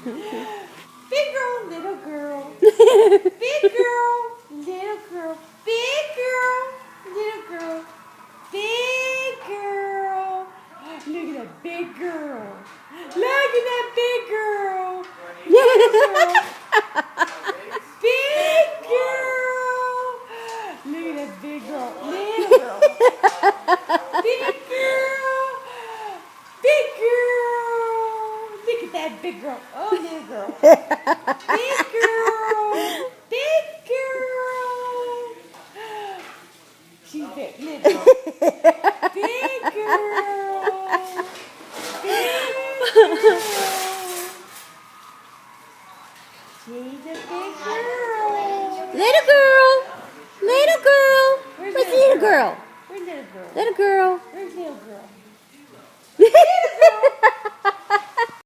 Big girl, little girl. Big girl, little girl. Big girl, little girl. Big girl. Look at that big girl. Look at that big girl. Little girl. Big girl. Look at that big girl. Little girl. Big girl. Big girl. Look at that big girl. Oh, little girl. Big girl. Big girl. She's big. Little. Big girl. Big girl. She's a big girl. Little girl. Little girl. Where's Where's little girl? Where's little girl? Little girl. Where's little girl? Little girl.